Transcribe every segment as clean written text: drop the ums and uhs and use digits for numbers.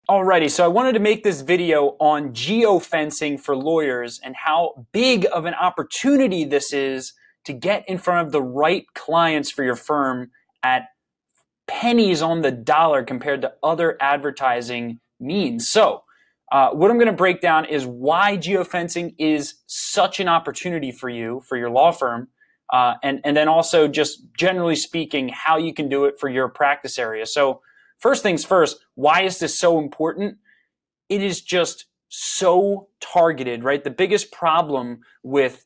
Alrighty, so I wanted to make this video on geofencing for lawyers and how big of an opportunity this is to get in front of the right clients for your firm at pennies on the dollar compared to other advertising means. So what I'm going to break down is why geofencing is such an opportunity for you, for your law firm, and then also just generally speaking, how you can do it for your practice area. So first things first, why is this so important? It is just so targeted, right? The biggest problem with,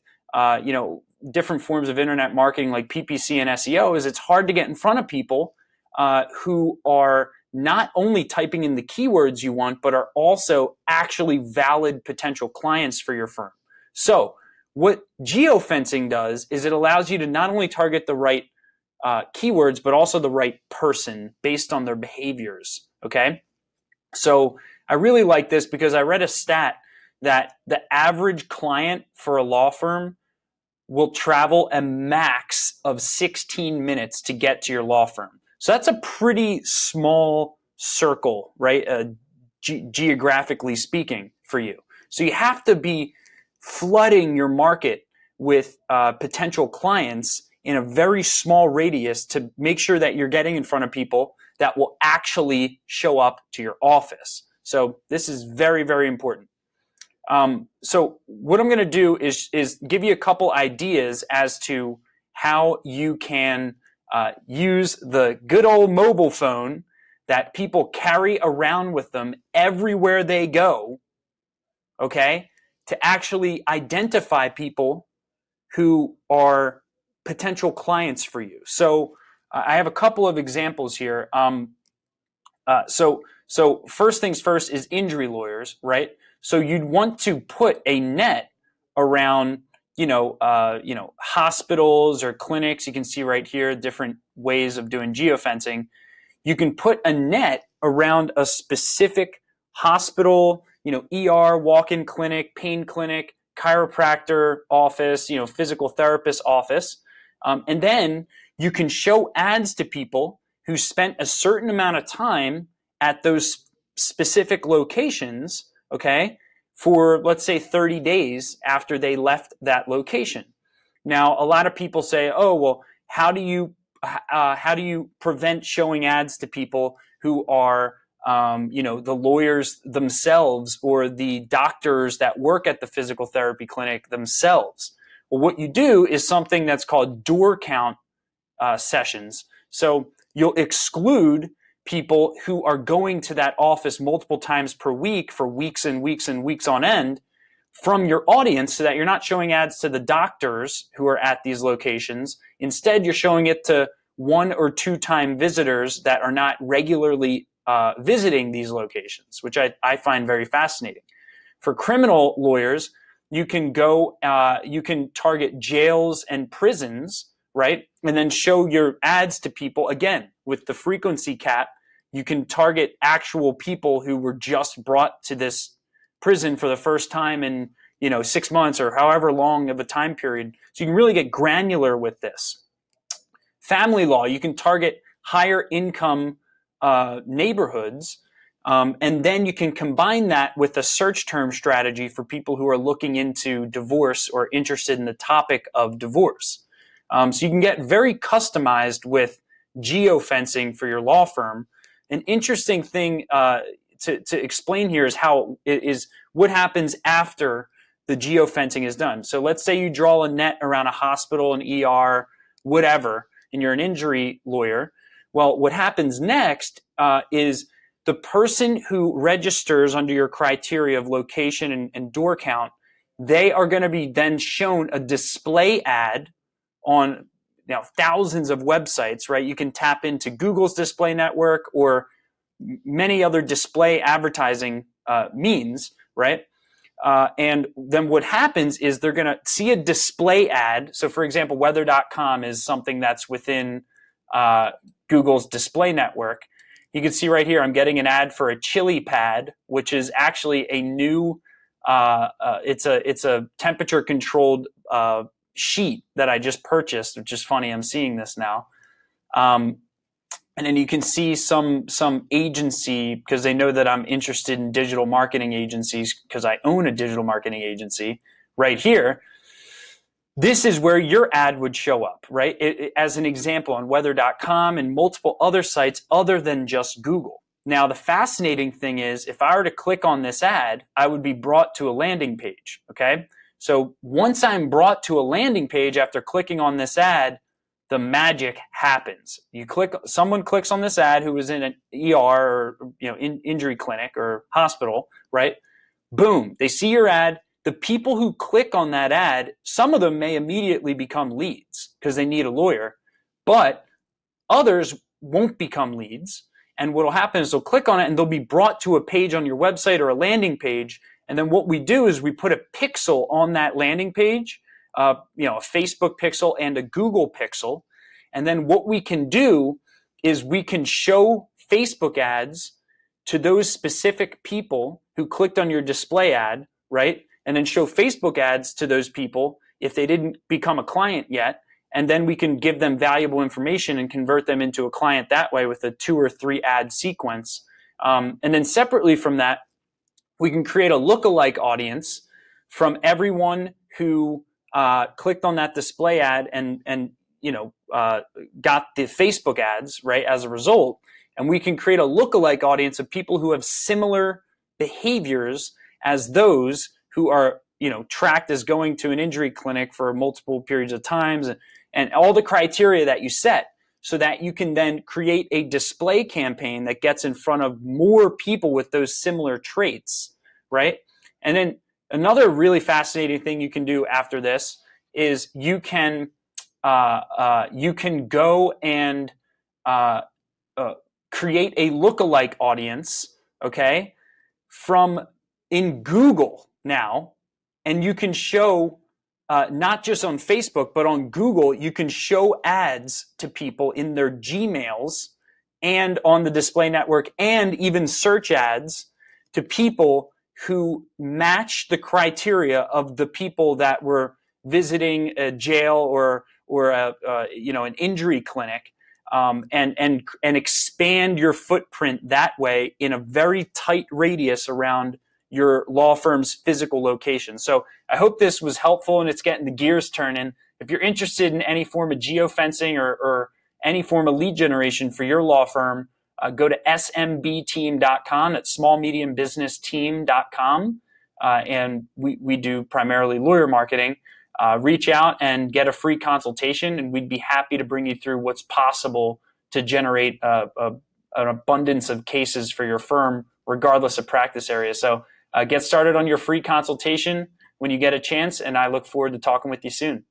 different forms of internet marketing like PPC and SEO is it's hard to get in front of people who are not only typing in the keywords you want, but are also actually valid potential clients for your firm. So what geofencing does is it allows you to not only target the right keywords, but also the right person based on their behaviors, okay? So I really like this because I read a stat that the average client for a law firm will travel a max of 16 minutes to get to your law firm. So that's a pretty small circle, right? Geographically speaking for you. So you have to be flooding your market with potential clients in a very small radius to make sure that you're getting in front of people that will actually show up to your office. So this is very, very important. So what I'm going to do is give you a couple ideas as to how you can use the good old mobile phone that people carry around with them everywhere they go, okay, to actually identify people who are potential clients for you. So I have a couple of examples here. So first things first is injury lawyers, right? So you'd want to put a net around, hospitals or clinics. You can see right here different ways of doing geofencing. You can put a net around a specific hospital, ER, walk-in clinic, pain clinic, chiropractor office, physical therapist office. And then you can show ads to people who spent a certain amount of time at those specific locations, okay, for let's say 30 days after they left that location. Now, a lot of people say, oh, well, how do you prevent showing ads to people who are, the lawyers themselves or the doctors that work at the physical therapy clinic themselves? Well, what you do is something that's called door count sessions. So you'll exclude people who are going to that office multiple times per week for weeks and weeks and weeks on end from your audience so that you're not showing ads to the doctors who are at these locations. Instead, you're showing it to 1 or 2 time visitors that are not regularly visiting these locations, which I find very fascinating. For criminal lawyers, you can you can target jails and prisons, right? And then show your ads to people. Again, with the frequency cap, you can target actual people who were just brought to this prison for the first time in, 6 months or however long of a time period. So you can really get granular with this. Family law, you can target higher income neighborhoods. And then you can combine that with a search term strategy for people who are looking into divorce or interested in the topic of divorce. So you can get very customized with geofencing for your law firm. An interesting thing to explain here is what happens after the geofencing is done. So let's say you draw a net around a hospital, an ER, whatever, and you're an injury lawyer. Well, what happens next is the person who registers under your criteria of location and door count, they are going to be then shown a display ad on thousands of websites, right? You can tap into Google's display network or many other display advertising means, right? And then what happens is they're going to see a display ad. So for example, weather.com is something that's within Google's display network. You can see right here, I'm getting an ad for a chili pad, which is actually a new, it's a temperature controlled sheet that I just purchased, which is funny. I'm seeing this now. And then you can see some agency, because they know that I'm interested in digital marketing agencies because I own a digital marketing agency right here. This is where your ad would show up, right? As an example, on weather.com and multiple other sites other than just Google. Now, the fascinating thing is, if I were to click on this ad, I would be brought to a landing page, okay? So once I'm brought to a landing page after clicking on this ad, the magic happens. Someone clicks on this ad who was in an ER or injury clinic or hospital, right? Boom, they see your ad. The people who click on that ad, some of them may immediately become leads because they need a lawyer, but others won't become leads. And what will happen is they'll click on it and they'll be brought to a page on your website or a landing page. And then what we do is we put a pixel on that landing page, a Facebook pixel and a Google pixel. And then what we can do is we can show Facebook ads to those specific people who clicked on your display ad, right? And then show Facebook ads to those people if they didn't become a client yet. And then we can give them valuable information and convert them into a client that way with a 2 or 3 ad sequence. And then separately from that, we can create a lookalike audience from everyone who clicked on that display ad and got the Facebook ads, right, as a result. And we can create a lookalike audience of people who have similar behaviors as those who are, tracked as going to an injury clinic for multiple periods of times and all the criteria that you set, so that you can then create a display campaign that gets in front of more people with those similar traits, right? And then another really fascinating thing you can do after this is you can go and create a lookalike audience, okay, from in Google now, and you can show not just on Facebook, but on Google, you can show ads to people in their Gmails and on the display network, and even search ads to people who match the criteria of the people that were visiting a jail or an injury clinic, and expand your footprint that way in a very tight radius around your law firm's physical location. So I hope this was helpful and it's getting the gears turning. If you're interested in any form of geofencing or any form of lead generation for your law firm, go to smbteam.com. That's smallmediumbusinessteam.com. And we do primarily lawyer marketing. Reach out and get a free consultation, and we'd be happy to bring you through what's possible to generate an abundance of cases for your firm, regardless of practice area. So get started on your free consultation when you get a chance, and I look forward to talking with you soon.